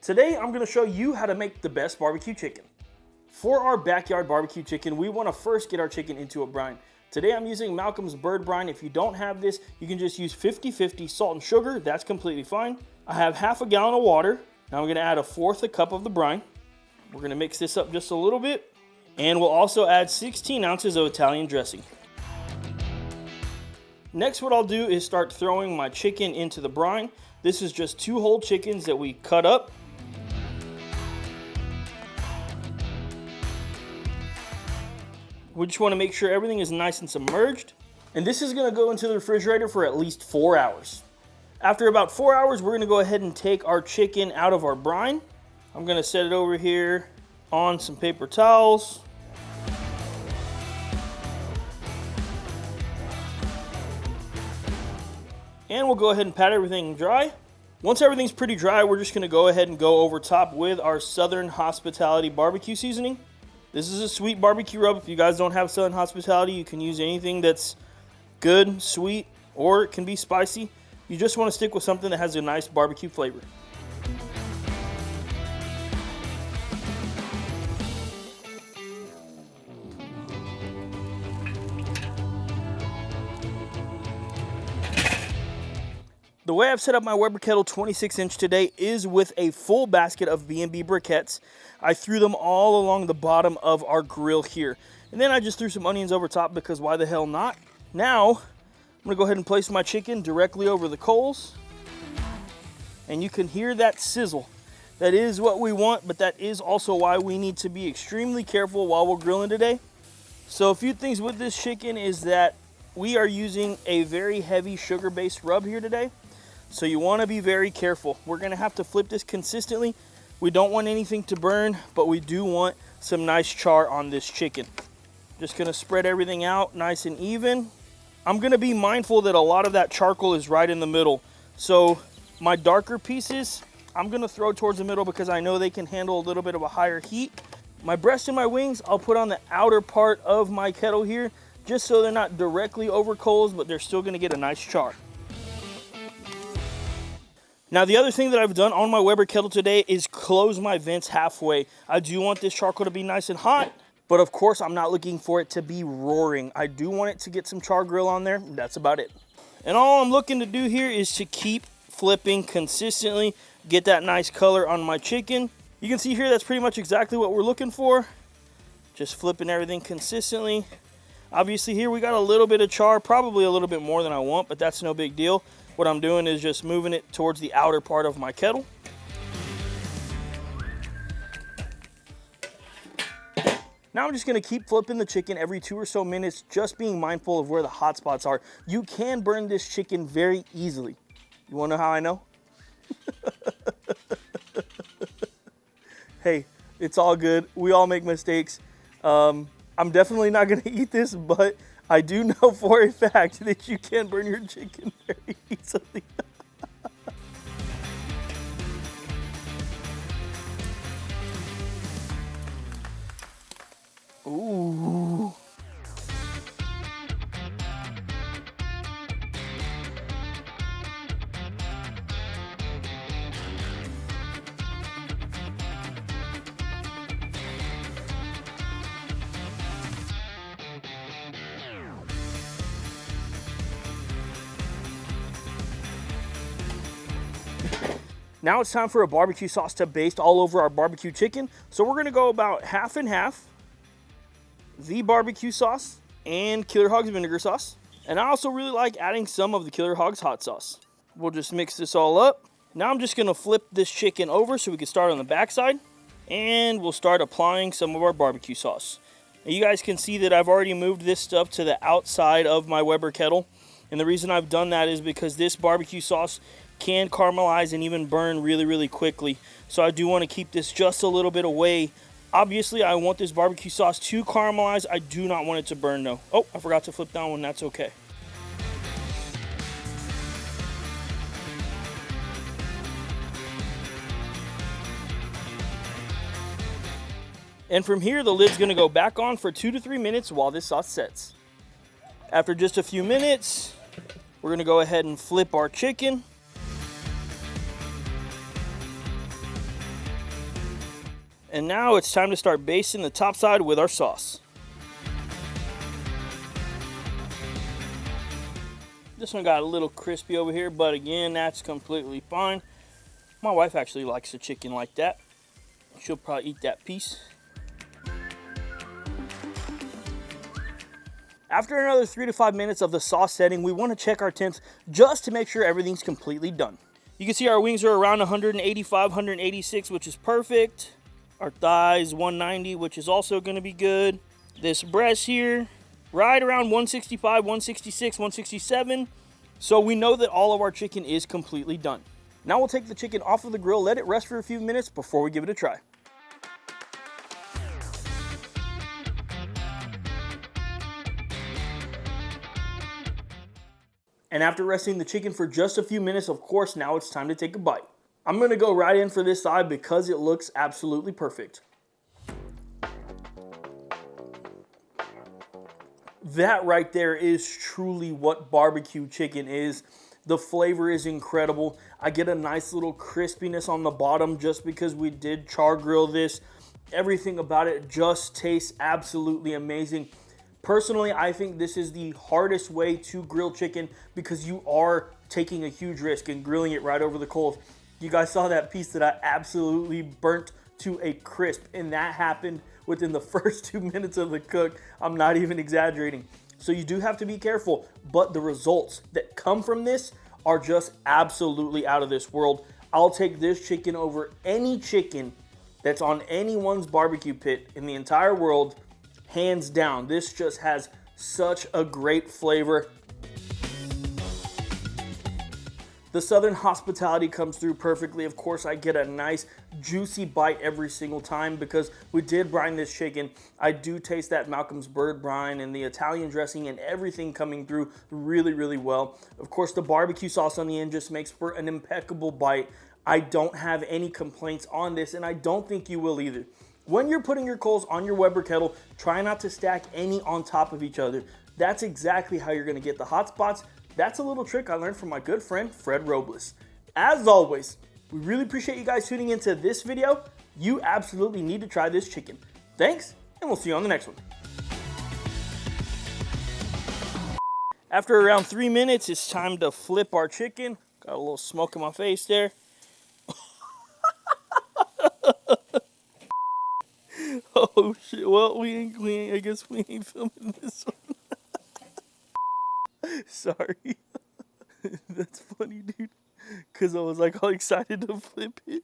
Today I'm going to show you how to make the best barbecue chicken. For our backyard barbecue chicken, we want to first get our chicken into a brine. Today I'm using Malcolm's Bird Brine. If you don't have this, you can just use 50-50 salt and sugar. That's completely fine. I have half a gallon of water. Now I'm going to add 1/4 cup of the brine. We're going to mix this up just a little bit. And we'll also add 16 ounces of Italian dressing. Next, what I'll do is start throwing my chicken into the brine. This is just 2 whole chickens that we cut up. We just want to make sure everything is nice and submerged. And this is going to go into the refrigerator for at least 4 hours. After about 4 hours, we're going to go ahead and take our chicken out of our brine. I'm going to set it over here on some paper towels. And we'll go ahead and pat everything dry. Once everything's pretty dry, we're just going to go ahead and go over top with our Southern Hospitality barbecue seasoning. This is a sweet barbecue rub. If you guys don't have Southern Hospitality, you can use anything that's good, sweet, or it can be spicy. You just want to stick with something that has a nice barbecue flavor. The way I've set up my Weber kettle 26-inch today is with a full basket of B&B briquettes. I threw them all along the bottom of our grill here. And then I just threw some onions over top because why the hell not? Now, I'm going to go ahead and place my chicken directly over the coals. And you can hear that sizzle. That is what we want, but that is also why we need to be extremely careful while we're grilling today. So a few things with this chicken is that we are using a very heavy sugar-based rub here today. So you want to be very careful. We're going to have to flip this consistently. We don't want anything to burn, but we do want some nice char on this chicken. Just going to spread everything out nice and even. I'm going to be mindful that a lot of that charcoal is right in the middle. So my darker pieces, I'm going to throw towards the middle because I know they can handle a little bit of a higher heat. My breast and my wings, I'll put on the outer part of my kettle here, just so they're not directly over coals, but they're still going to get a nice char. Now, the other thing that I've done on my Weber kettle today is close my vents halfway. I do want this charcoal to be nice and hot, but of course, I'm not looking for it to be roaring. I do want it to get some char grill on there. That's about it. And all I'm looking to do here is to keep flipping consistently, get that nice color on my chicken. You can see here, that's pretty much exactly what we're looking for. Just flipping everything consistently. Obviously here we got a little bit of char, probably a little bit more than I want, but that's no big deal. What I'm doing is just moving it towards the outer part of my kettle. Now I'm just going to keep flipping the chicken every 2 or so minutes, just being mindful of where the hot spots are. You can burn this chicken very easily. You want to know how I know? Hey, it's all good. We all make mistakes. I'm definitely not going to eat this, but I do know for a fact that you can burn your chicken very easily. Ooh. Now it's time for a barbecue sauce to baste all over our barbecue chicken. So we're gonna go about half and half. The barbecue sauce and Killer Hogs vinegar sauce. And I also really like adding some of the Killer Hogs hot sauce. We'll just mix this all up. Now I'm just gonna flip this chicken over so we can start on the backside. And we'll start applying some of our barbecue sauce. Now you guys can see that I've already moved this stuff to the outside of my Weber kettle. And the reason I've done that is because this barbecue sauce can caramelize and even burn really, really quickly. So I do want to keep this just a little bit away. Obviously, I want this barbecue sauce to caramelize. I do not want it to burn though. Oh, I forgot to flip that one. That's okay. And from here, the lid's gonna go back on for 2 to 3 minutes while this sauce sets. After just a few minutes, we're gonna go ahead and flip our chicken. And now it's time to start basting the top side with our sauce. This one got a little crispy over here, but again, that's completely fine. My wife actually likes the chicken like that. She'll probably eat that piece. After another 3 to 5 minutes of the sauce setting, we want to check our temps just to make sure everything's completely done. You can see our wings are around 185, 186, which is perfect. Our thighs, 190, which is also going to be good. This breast here, right around 165, 166, 167. So we know that all of our chicken is completely done. Now we'll take the chicken off of the grill, let it rest for a few minutes before we give it a try. And after resting the chicken for just a few minutes, of course, now it's time to take a bite. I'm gonna go right in for this side because it looks absolutely perfect. That right there is truly what barbecue chicken is. The flavor is incredible. I get a nice little crispiness on the bottom just because we did char grill this. Everything about it just tastes absolutely amazing. Personally, I think this is the hardest way to grill chicken because you are taking a huge risk and grilling it right over the coals. You guys saw that piece that I absolutely burnt to a crisp, and that happened within the first 2 minutes of the cook. I'm not even exaggerating. So you do have to be careful, but the results that come from this are just absolutely out of this world. I'll take this chicken over any chicken that's on anyone's barbecue pit in the entire world. Hands down, this just has such a great flavor. The Southern hospitality comes through perfectly. Of course, I get a nice juicy bite every single time because we did brine this chicken. I do taste that Malcolm's bird brine and the Italian dressing and everything coming through really, really well. Of course, the barbecue sauce on the end just makes for an impeccable bite. I don't have any complaints on this, and I don't think you will either. When you're putting your coals on your Weber kettle, try not to stack any on top of each other. That's exactly how you're gonna get the hot spots. That's a little trick I learned from my good friend, Fred Robles. As always, we really appreciate you guys tuning into this video. You absolutely need to try this chicken. Thanks, and we'll see you on the next one. After around 3 minutes, it's time to flip our chicken. Got a little smoke in my face there. Oh shit, well, I guess we ain't filming this one. Sorry. That's funny, dude. Because I was like all excited to flip it.